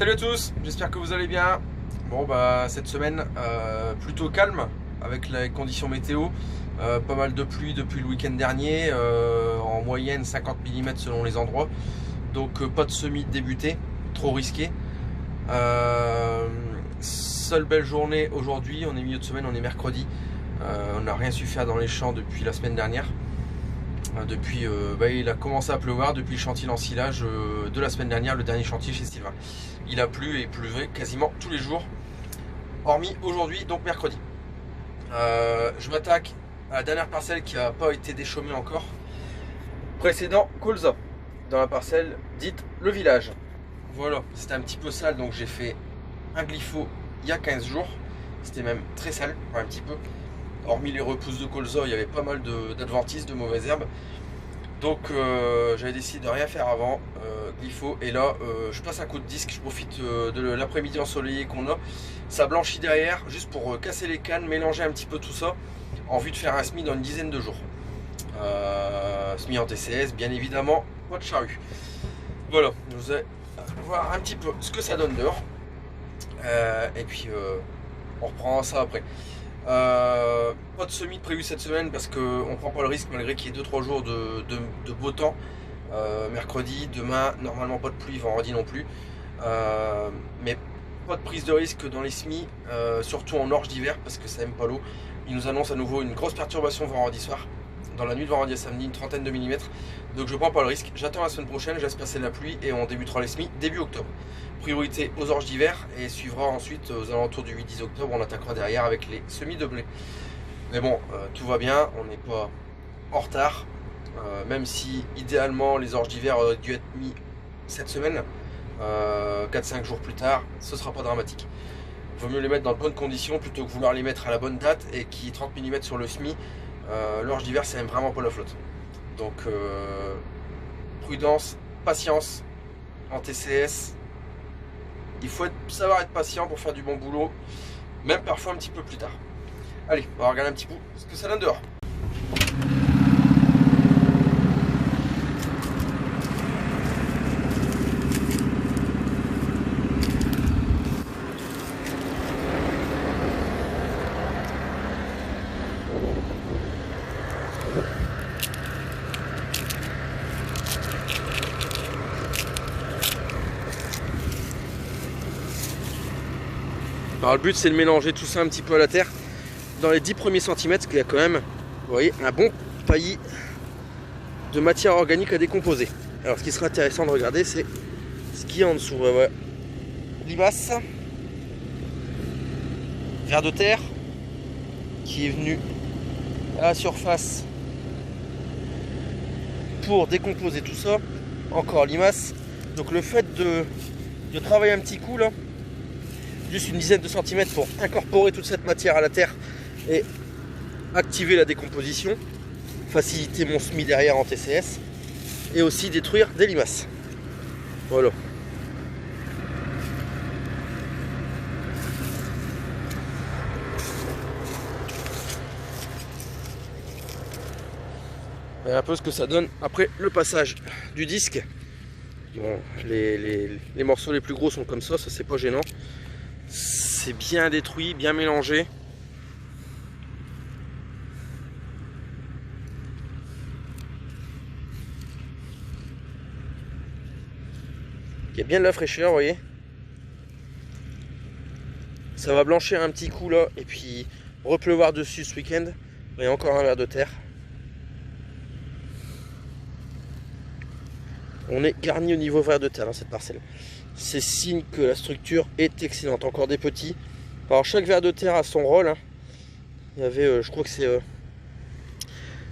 Salut à tous, j'espère que vous allez bien. Bon bah cette semaine plutôt calme avec les conditions météo, pas mal de pluie depuis le week-end dernier, en moyenne 50 mm selon les endroits, donc pas de semis débuté, trop risqué. Seule belle journée aujourd'hui, on est milieu de semaine, on est mercredi, on n'a rien su faire dans les champs depuis la semaine dernière. Depuis, il a commencé à pleuvoir depuis le chantier d'ensilage de la semaine dernière, le dernier chantier chez Sylvain. Il a plu et il pleuvait quasiment tous les jours, hormis aujourd'hui, donc mercredi. Je m'attaque à la dernière parcelle qui n'a pas été déchaumée encore. Précédent colza, dans la parcelle dite le village. Voilà, c'était un petit peu sale, donc j'ai fait un glypho il y a 15 jours. C'était même très sale, un petit peu. Hormis les repousses de colza, il y avait pas mal d'adventices, de mauvaises herbes. Donc j'avais décidé de rien faire avant, glypho, et là je passe un coup de disque, je profite de l'après-midi ensoleillé qu'on a. Ça blanchit derrière, juste pour casser les cannes, mélanger un petit peu tout ça, en vue de faire un semis dans une dizaine de jours. Semis en TCS, bien évidemment, pas de charrue. Voilà, vous allez voir un petit peu ce que ça donne dehors. Et puis on reprend ça après. Pas de semis prévu cette semaine parce qu'on prend pas le risque malgré qu'il y ait 2-3 jours de beau temps. Mercredi, demain, normalement pas de pluie, vendredi non plus. Mais pas de prise de risque dans les semis, surtout en orge d'hiver parce que ça aime pas l'eau. Ils nous annoncent à nouveau une grosse perturbation vendredi soir. Dans la nuit de vendredi à samedi, une trentaine de millimètres. Donc je prends pas le risque. J'attends la semaine prochaine, je laisse passer la pluie et on débutera les semis début octobre. Priorité aux orges d'hiver et suivra ensuite aux alentours du 8-10 octobre, on attaquera derrière avec les semis de blé. Mais bon, tout va bien, on n'est pas en retard. Même si idéalement les orges d'hiver auraient dû être mis cette semaine, 4-5 jours plus tard, ce sera pas dramatique. Il vaut mieux les mettre dans de bonnes conditions plutôt que vouloir les mettre à la bonne date et qu'il y ait 30 mm sur le semis. L'orge d'hiver, ça aime vraiment pas la flotte. Donc prudence, patience en TCS. Il faut savoir être patient pour faire du bon boulot, même parfois un petit peu plus tard. Allez, on va regarder un petit peu ce que ça donne dehors. Alors le but c'est de mélanger tout ça un petit peu à la terre dans les 10 premiers centimètres, parce qu'il y a quand même, vous voyez, un bon paillis de matière organique à décomposer. Alors ce qui sera intéressant de regarder, c'est ce qu'il y a en dessous. Ouais, ouais. Limace, vers de terre qui est venu à la surface pour décomposer tout ça. Encore limace. Donc le fait de travailler un petit coup là, juste une dizaine de centimètres pour incorporer toute cette matière à la terre et activer la décomposition, faciliter mon semis derrière en TCS et aussi détruire des limaces. Voilà. Et un peu ce que ça donne après le passage du disque. Bon, les morceaux les plus gros sont comme ça c'est pas gênant. C'est bien détruit, bien mélangé. Il y a bien de la fraîcheur, vous voyez. Ça va blanchir un petit coup là, et puis repleuvoir dessus ce week-end. Et encore un ver de terre. On est garni au niveau ver de terre dans cette parcelle. C'est signe que la structure est excellente. Encore des petits. Alors chaque ver de terre a son rôle. Hein. Il y avait, je crois que c'est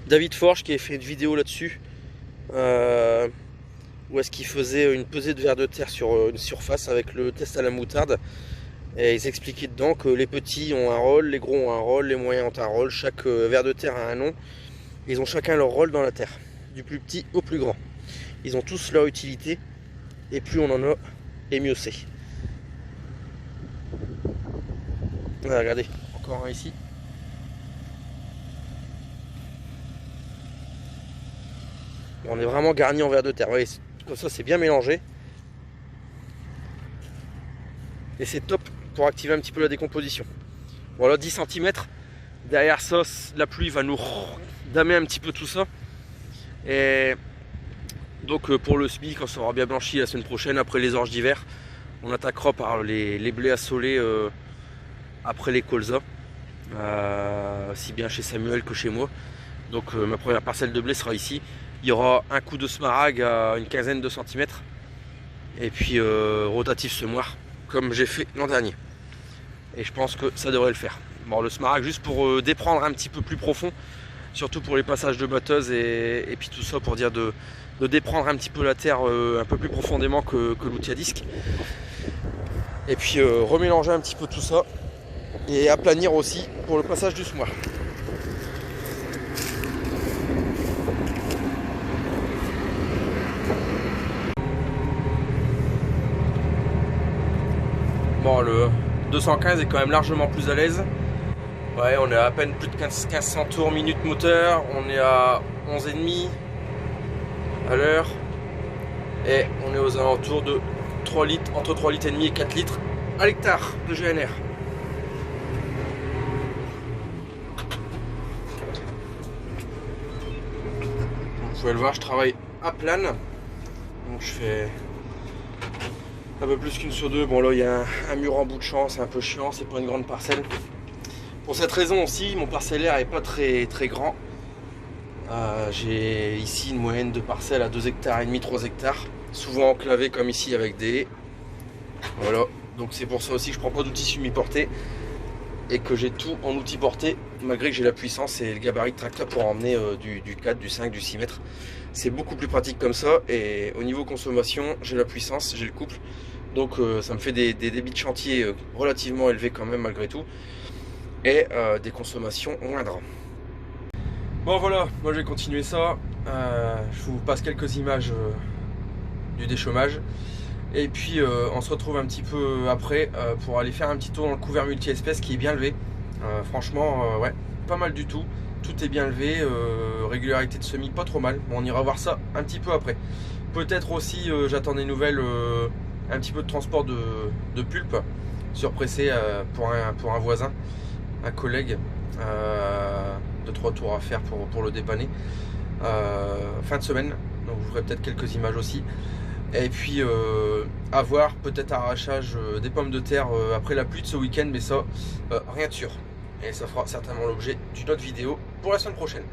David Forge qui avait fait une vidéo là-dessus. Où est-ce qu'il faisait une pesée de ver de terre sur une surface avec le test à la moutarde. Et ils expliquaient dedans que les petits ont un rôle, les gros ont un rôle, les moyens ont un rôle. Chaque ver de terre a un nom. Ils ont chacun leur rôle dans la terre. Du plus petit au plus grand. Ils ont tous leur utilité. Et plus on en a, et mieux c'est. Voilà, regardez, encore un ici. On est vraiment garni en ver de terre. Vous voyez, comme ça c'est bien mélangé. et c'est top pour activer un petit peu la décomposition. Voilà, 10 cm. Derrière ça, la pluie va nous damer un petit peu tout ça. Et donc pour le SMI, quand ça aura bien blanchi la semaine prochaine, après les orges d'hiver, on attaquera par les blés assolés après les colzas, aussi bien chez Samuel que chez moi. Donc ma première parcelle de blé sera ici. Il y aura un coup de smaragd à une quinzaine de centimètres. Et puis rotatif semoir, comme j'ai fait l'an dernier. Et je pense que ça devrait le faire. Bon, le smaragd juste pour déprendre un petit peu plus profond, surtout pour les passages de batteuse et puis tout ça pour dire de déprendre un petit peu la terre un peu plus profondément que l'outil à disque. Et puis remélanger un petit peu tout ça et aplanir aussi pour le passage du semoir. Bon, le 215 est quand même largement plus à l'aise. Ouais, on est à peine plus de 1500 tours minute moteur, on est à 11,5 à l'heure et on est aux alentours de 3 litres, entre 3 litres et demi et 4 litres à l'hectare de GNR. Vous pouvez le voir, je travaille à plane, donc je fais un peu plus qu'une sur deux. Bon là il y a un mur en bout de champ, c'est un peu chiant, c'est pas une grande parcelle. Pour cette raison aussi, mon parcellaire est pas très grand. J'ai ici une moyenne de parcelles à 2,5 hectares, 3 hectares, souvent enclavé comme ici avec des haies. Voilà, donc c'est pour ça aussi que je prends pas d'outils semi-portés et que j'ai tout en outil porté, malgré que j'ai la puissance et le gabarit de tracteur pour emmener du 4, du 5, du 6 mètres. C'est beaucoup plus pratique comme ça, et au niveau consommation, j'ai la puissance, j'ai le couple, donc ça me fait des débits de chantier relativement élevés quand même malgré tout, et des consommations moindres. Bon voilà, moi j'ai continué ça, je vous passe quelques images du déchômage, et puis on se retrouve un petit peu après pour aller faire un petit tour dans le couvert multi-espèces qui est bien levé. Franchement, ouais, pas mal du tout, tout est bien levé, régularité de semis pas trop mal. Bon, on ira voir ça un petit peu après. Peut-être aussi, j'attends des nouvelles, un petit peu de transport de pulpe surpressé pour un voisin, un collègue, 2-3 tours à faire pour le dépanner. Fin de semaine, donc je vous ferai peut-être quelques images aussi. Et puis à voir, peut-être arrachage des pommes de terre après la pluie de ce week-end, mais ça, rien de sûr. Et ça fera certainement l'objet d'une autre vidéo pour la semaine prochaine.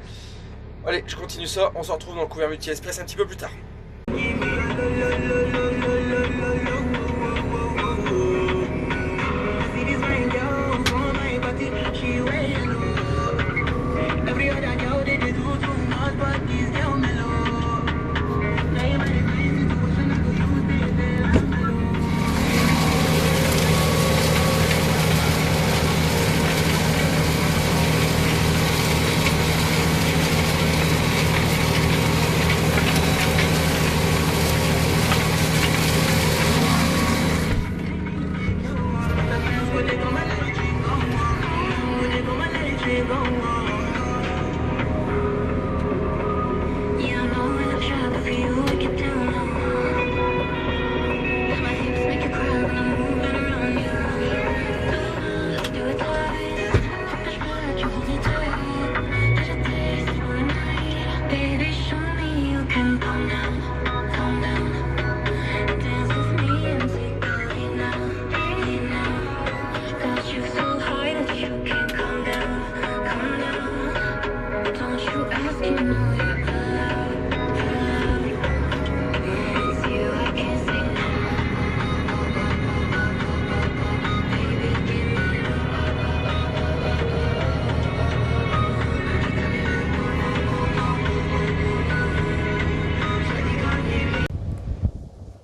Allez, je continue ça, on se retrouve dans le couvert multi-espèces un petit peu plus tard.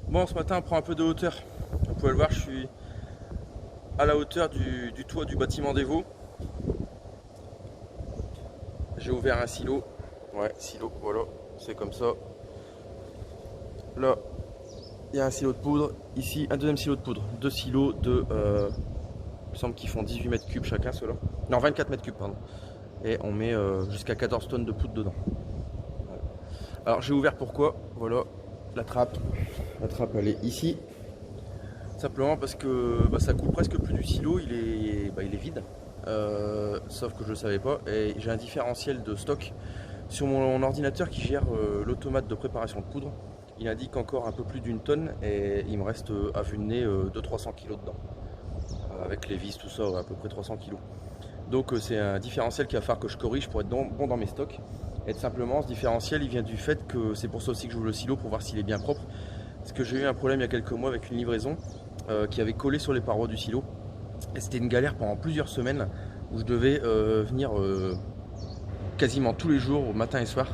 Bon, ce matin on prend un peu de hauteur. Vous pouvez le voir, je suis à la hauteur du toit du bâtiment des veaux. J'ai ouvert un silo. Ouais, silo, voilà, c'est comme ça. Là, il y a un silo de poudre. Ici, un deuxième silo de poudre. Deux silos de... il me semble qu'ils font 18 mètres cubes chacun, ceux-là. Non, 24 mètres cubes, pardon. Et on met jusqu'à 14 tonnes de poudre dedans. Voilà. Alors, j'ai ouvert pourquoi? Voilà, la trappe. La trappe, elle est ici. Simplement parce que ça coule presque plus du silo, il est vide. Sauf que je ne le savais pas. Et j'ai un différentiel de stock sur mon ordinateur qui gère l'automate de préparation de poudre. Il indique encore un peu plus d'une tonne et il me reste à vue de nez 200-300 kg dedans. Avec les vis, tout ça, à peu près 300 kg. Donc c'est un différentiel qu'il va falloir que je corrige pour être bon dans mes stocks. Et tout simplement, ce différentiel, il vient du fait que c'est pour ça aussi que j'ouvre le silo pour voir s'il est bien propre. Parce que j'ai eu un problème il y a quelques mois avec une livraison qui avait collé sur les parois du silo. Et c'était une galère pendant plusieurs semaines où je devais venir quasiment tous les jours, matin et soir,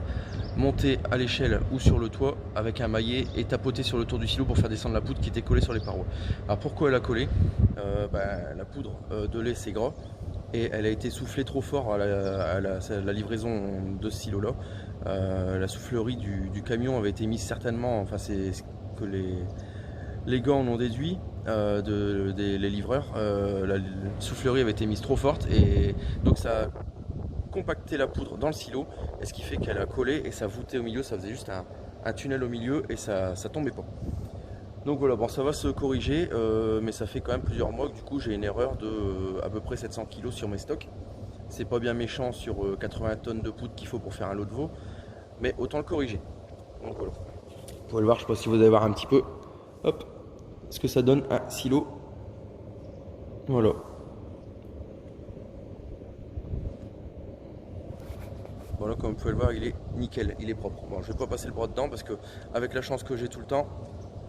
monter à l'échelle ou sur le toit avec un maillet et tapoter sur le tour du silo pour faire descendre la poudre qui était collée sur les parois. Alors pourquoi elle a collé? La poudre de lait c'est gras et elle a été soufflée trop fort à la livraison de ce silo là. La soufflerie du camion avait été mise certainement, enfin c'est ce que les gars en ont déduit, les livreurs. La soufflerie avait été mise trop forte et donc ça a compacté la poudre dans le silo, et ce qui fait qu'elle a collé et ça voûtait au milieu, ça faisait juste un tunnel au milieu et ça tombait pas. Donc voilà, bon ça va se corriger, mais ça fait quand même plusieurs mois que du coup j'ai une erreur de à peu près 700 kg sur mes stocks. C'est pas bien méchant sur 80 tonnes de poudre qu'il faut pour faire un lot de veau, mais autant le corriger. Donc voilà. Vous pouvez le voir, je sais pas si vous allez voir un petit peu. Hop, ce que ça donne un silo. Voilà. Voilà, comme vous pouvez le voir, il est nickel, il est propre. Bon, je vais pas passer le bras dedans parce que avec la chance que j'ai tout le temps,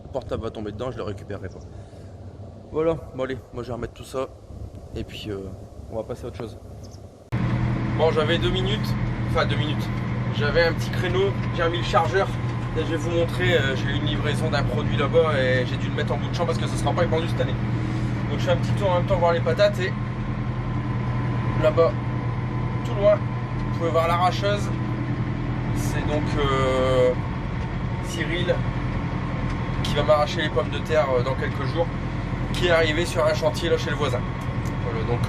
le portable va tomber dedans, je le récupérerai pas. Voilà, bon allez, moi je vais remettre tout ça et puis on va passer à autre chose. Bon, j'avais 2 minutes, enfin 2 minutes. J'avais un petit créneau, j'ai remis le chargeur. Et je vais vous montrer, j'ai eu une livraison d'un produit là-bas et j'ai dû le mettre en bout de champ parce que ça ne sera pas répandu cette année. Donc je fais un petit tour en même temps voir les patates et là-bas, tout loin, vous pouvez voir l'arracheuse. C'est donc Cyril qui va m'arracher les pommes de terre dans quelques jours, qui est arrivé sur un chantier là chez le voisin. Voilà, donc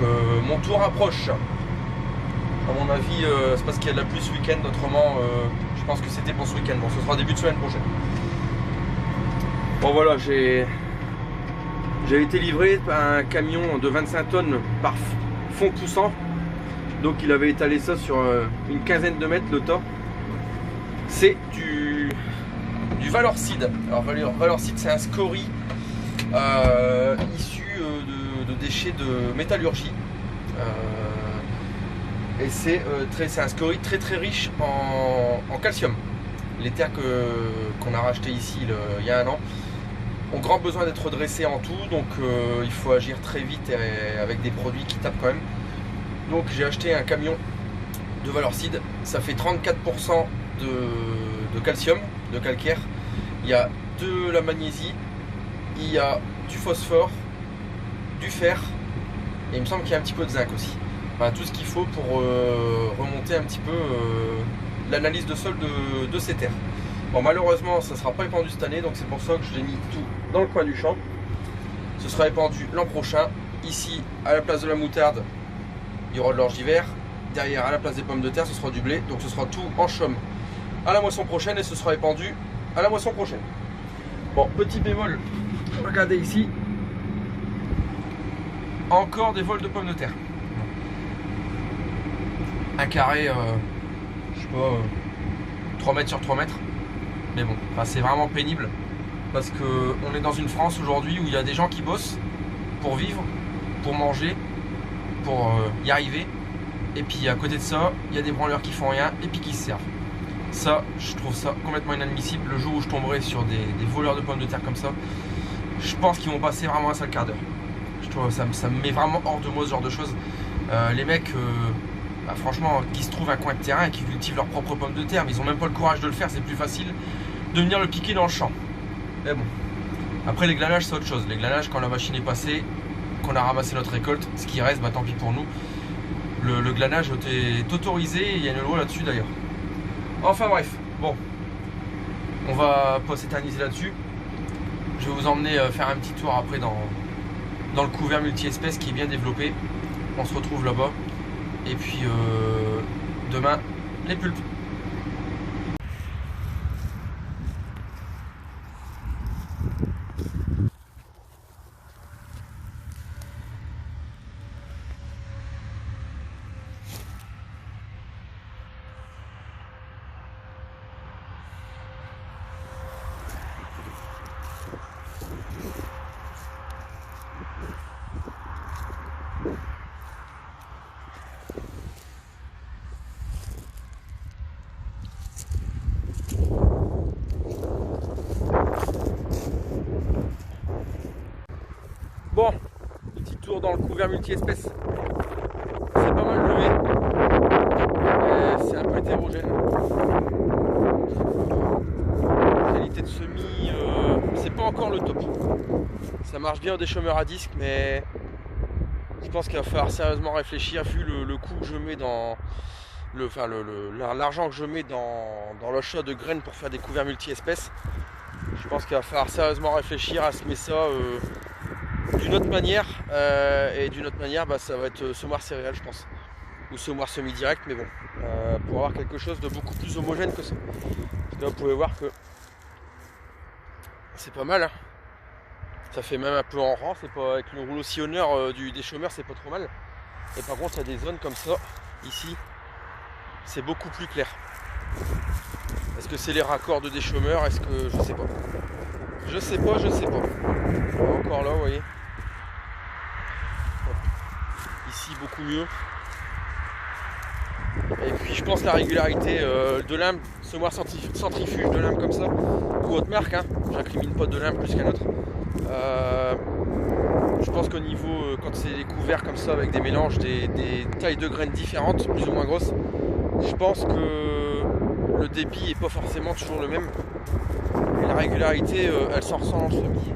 mon tour approche. À mon avis, c'est parce qu'il y a de la pluie ce week-end, autrement je pense que c'était pour ce week-end. Bon, ce sera début de semaine prochaine. Bon voilà, j'ai été livré par un camion de 25 tonnes par fond poussant. Donc il avait étalé ça sur une quinzaine de mètres le tas. C'est du Valorcide. Alors Valorcide, c'est un scorie issu de déchets de métallurgie. Et c'est un scorie très riche en calcium. Les terres qu'on a rachetées ici il y a un an ont grand besoin d'être dressées en tout, donc il faut agir très vite et avec des produits qui tapent quand même. Donc j'ai acheté un camion de Valorcide, ça fait 34% de calcium, de calcaire. Il y a de la magnésie, il y a du phosphore, du fer et il me semble qu'il y a un petit peu de zinc aussi. Enfin, tout ce qu'il faut pour remonter un petit peu l'analyse de sol de ces terres. Bon, malheureusement ça ne sera pas répandu cette année, donc c'est pour ça que je l'ai mis tout dans le coin du champ. Ce sera répandu l'an prochain. Ici, à la place de la moutarde, il y aura de l'orge d'hiver. Derrière, à la place des pommes de terre, ce sera du blé. Donc ce sera tout en chaume à la moisson prochaine et ce sera répandu à la moisson prochaine. Bon, petit bémol, regardez ici, encore des vols de pommes de terre. Un carré, je sais pas, 3 mètres sur 3 mètres. Mais bon, enfin, c'est vraiment pénible parce qu'on est dans une France aujourd'hui où il y a des gens qui bossent pour vivre, pour manger, pour y arriver. Et puis à côté de ça, il y a des branleurs qui font rien et puis qui se servent. Ça, je trouve ça complètement inadmissible. Le jour où je tomberai sur des voleurs de pommes de terre comme ça, je pense qu'ils vont passer vraiment un sale quart d'heure. Je trouve ça me met vraiment hors de moi ce genre de choses. Les mecs, franchement, qui se trouvent un coin de terrain et qui cultivent leurs propres pommes de terre, mais ils n'ont même pas le courage de le faire, c'est plus facile de venir le piquer dans le champ. Mais bon. Après les glanages, c'est autre chose. Les glanages, quand la machine est passée, qu'on a ramassé notre récolte, ce qui reste, bah tant pis pour nous. Le glanage est autorisé et il y a une loi là-dessus d'ailleurs. Enfin bref, bon, on va pas s'éterniser là-dessus. Je vais vous emmener faire un petit tour après dans le couvert multi-espèces qui est bien développé. On se retrouve là-bas. Et puis demain, les pulpes. Bon, petit tour dans le couvert multi-espèces. C'est pas mal levé. C'est un peu hétérogène. La qualité de semis, c'est pas encore le top. Ça marche bien au déchômeur à disque, mais je pense qu'il va falloir sérieusement réfléchir vu le coût que je mets dans l'argent que je mets dans l'achat de graines pour faire des couverts multi-espèces. Je pense qu'il va falloir sérieusement réfléchir à se mettre ça d'une autre manière. Et d'une autre manière, ça va être semoir céréales, je pense. Ou semoir semi-direct, mais bon. Pour avoir quelque chose de beaucoup plus homogène que ça. Là, vous pouvez voir que c'est pas mal. Hein. Ça fait même un peu en rang. C'est pas avec le rouleau sillonneur des chômeurs, c'est pas trop mal. Et par contre, il y a des zones comme ça, ici, c'est beaucoup plus clair. Est-ce que c'est les raccords de déchômeurs? Est-ce que... je sais pas. Je sais pas. Encore là, vous voyez. Ici, beaucoup mieux. Et puis je pense la régularité de lame, semoir centrifuge de lame comme ça, ou autre marque, hein, j'incrimine pas de lame plus qu'un autre. Je pense qu'au niveau, quand c'est des couverts comme ça avec des mélanges, des tailles de graines différentes, plus ou moins grosses, je pense que le débit est pas forcément toujours le même. Et la régularité, elle s'en ressent en semis.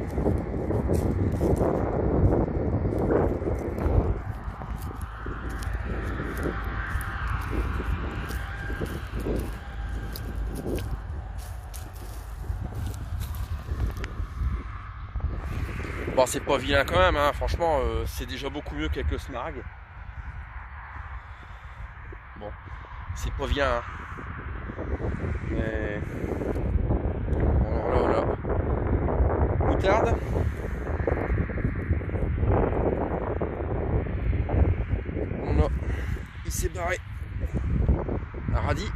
Bon, c'est pas vilain quand même, hein. Franchement, c'est déjà beaucoup mieux qu'avec le Smaragd. Bon, c'est pas vilain, hein. Mais... bon, alors là, moutarde. On a, il s'est barré, un radis.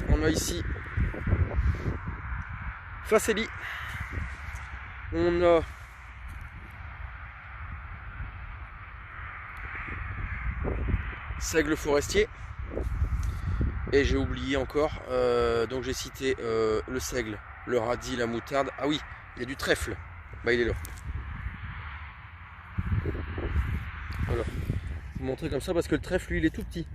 On a ici Faceli. On a seigle forestier. Et j'ai oublié encore, donc j'ai cité le seigle, le radis, la moutarde. Ah oui, il y a du trèfle. Bah il est là. Voilà. Je vais vous montrer comme ça parce que le trèfle lui il est tout petit.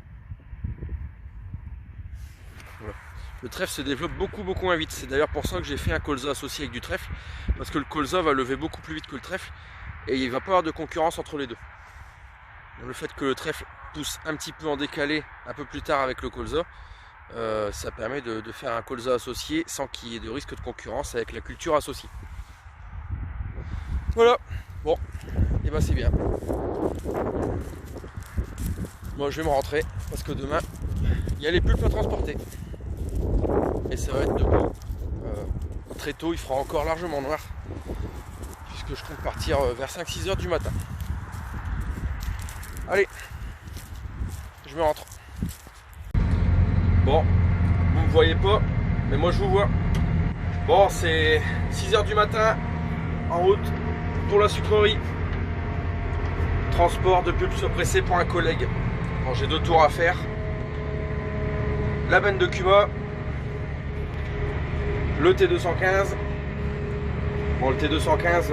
Voilà. Le trèfle se développe beaucoup moins vite. C'est d'ailleurs pour ça que j'ai fait un colza associé avec du trèfle. Parce que le colza va lever beaucoup plus vite que le trèfle. Et il ne va pas avoir de concurrence entre les deux. Donc, le fait que le trèfle pousse un petit peu en décalé un peu plus tard avec le colza, ça permet de faire un colza associé sans qu'il y ait de risque de concurrence avec la culture associée. Voilà, bon, et ben c'est bien. Moi je vais me rentrer parce que demain il y a les pulpes à transporter. Et ça va être demain. Très tôt, il fera encore largement noir. Puisque je compte partir vers 5-6 heures du matin. Allez, je me rentre. Bon, vous ne me voyez pas, mais moi je vous vois. Bon, c'est 6 heures du matin, en route pour la sucrerie. Transport de pulpe pressé pour un collègue. Bon, j'ai 2 tours à faire. La benne de Cuma, le T215. Bon, le T215,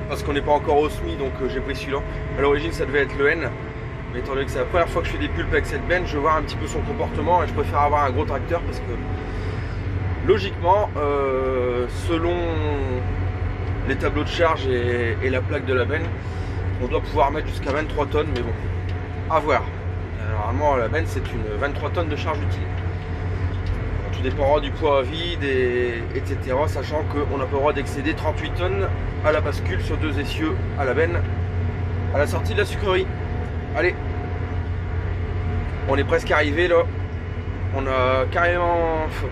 parce qu'on n'est pas encore au SMI, donc j'ai pris celui-là. À l'origine, ça devait être le N. Mais étant donné que c'est la première fois que je fais des pulpes avec cette benne, je veux voir un petit peu son comportement et je préfère avoir un gros tracteur parce que logiquement, selon les tableaux de charge et la plaque de la benne, on doit pouvoir mettre jusqu'à 23 tonnes, mais bon, à voir. Normalement, la benne, c'est une 23 tonnes de charge utile. Tout dépendra du poids à vide, etc. Sachant qu'on n'a pas le droit d'excéder 38 tonnes à la bascule sur 2 essieux à la benne à la sortie de la sucrerie. Allez, on est presque arrivé là. On a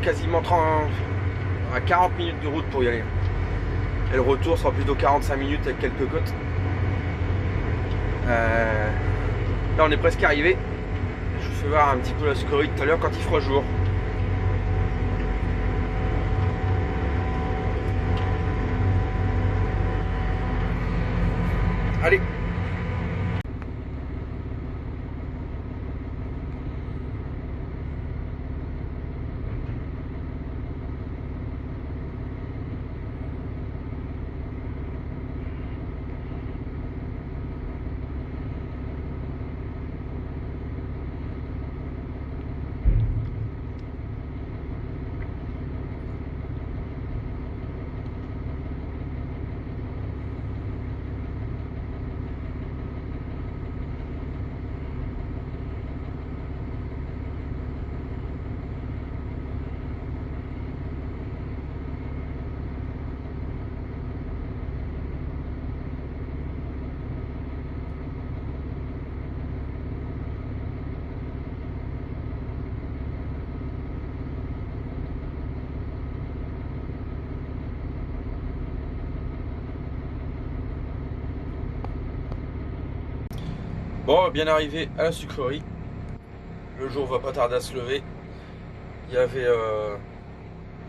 quasiment 40 minutes de route pour y aller. Et le retour sera plutôt 45 minutes avec quelques côtes. Là on est presque arrivé. Je vous fais voir un petit peu la sucrerie tout à l'heure quand il fera jour. Allez. Bon, bien arrivé à la sucrerie. Le jour va pas tarder à se lever. Il y avait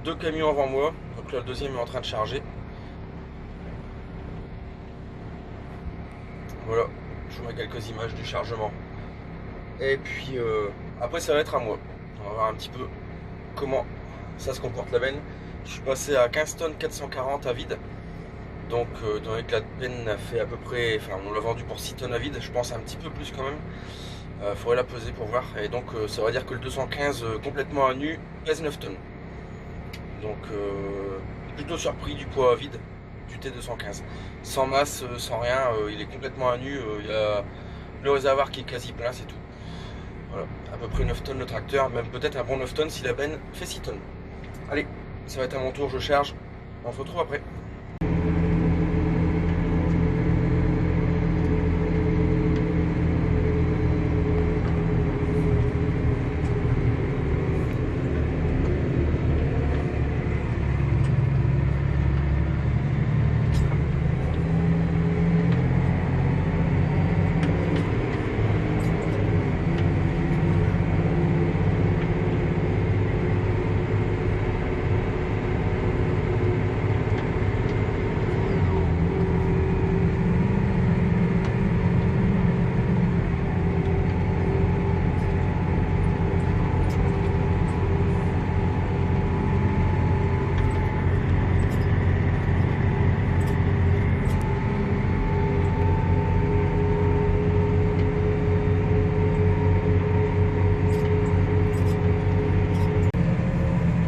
2 camions avant moi. Donc là, le deuxième est en train de charger. Voilà, je vous mets quelques images du chargement. Et puis après, ça va être à moi. On va voir un petit peu comment ça se comporte la benne. Je suis passé à 15 tonnes 440 à vide. Donc dans les que la benne a fait à peu près, enfin on l'a vendu pour 6 tonnes à vide, je pense un petit peu plus quand même. Faudrait la peser pour voir. Et donc ça va dire que le 215 complètement à nu pèse 9 tonnes. Donc plutôt surpris du poids à vide du T215. Sans masse, sans rien, il est complètement à nu. Il y a le réservoir qui est quasi plein, c'est tout. Voilà, à peu près 9 tonnes le tracteur, même peut-être un bon 9 tonnes si la benne fait 6 tonnes. Allez, ça va être à mon tour, je charge. On se retrouve après.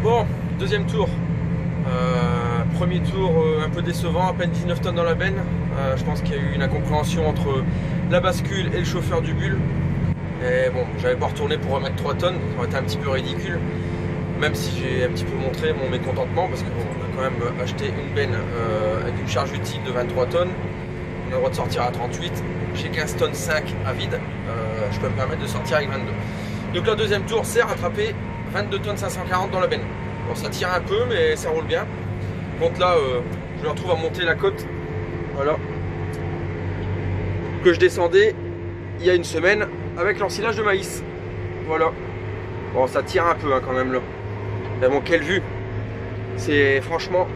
Bon, deuxième tour. Premier tour un peu décevant, à peine 19 tonnes dans la benne. Je pense qu'il y a eu une incompréhension entre la bascule et le chauffeur du bulle. Et bon, j'avais pas retourné pour remettre 3 tonnes, ça aurait été un petit peu ridicule. Même si j'ai un petit peu montré mon mécontentement, parce qu'on a quand même acheté une benne avec une charge utile de 23 tonnes. On a le droit de sortir à 38. J'ai 15 tonnes 5 à vide. Je peux me permettre de sortir avec 22. Donc le deuxième tour, c'est rattraper 22 tonnes 540 dans la benne. Bon, ça tire un peu, mais ça roule bien. Donc là, je me retrouve à monter la côte. Voilà. Que je descendais il y a une semaine avec l'ensilage de maïs. Voilà. Bon, ça tire un peu hein, quand même là. Mais bon, quelle vue. C'est franchement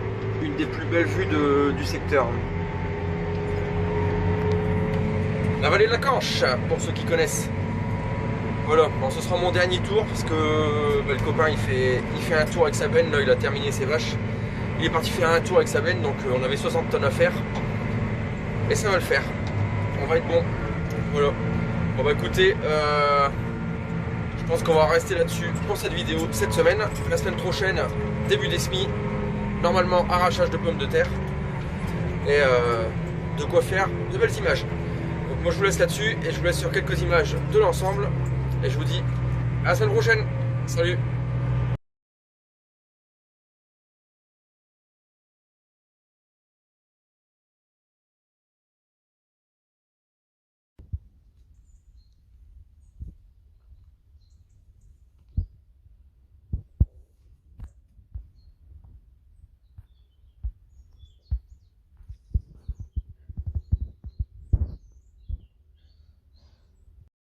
une des plus belles vues du secteur. La vallée de la Canche, pour ceux qui connaissent. Voilà, bon, ce sera mon dernier tour parce que le copain il fait un tour avec sa benne, là il a terminé ses vaches. Il est parti faire un tour avec sa benne, donc on avait 60 tonnes à faire. Et ça va le faire. On va être bon. Voilà. Bon bah écoutez, je pense qu'on va rester là-dessus pour cette vidéo cette semaine. La semaine prochaine, début des semis. Normalement arrachage de pommes de terre. Et de quoi faire de belles images. Donc moi je vous laisse là-dessus et je vous laisse sur quelques images de l'ensemble. Et je vous dis à la semaine prochaine. Salut!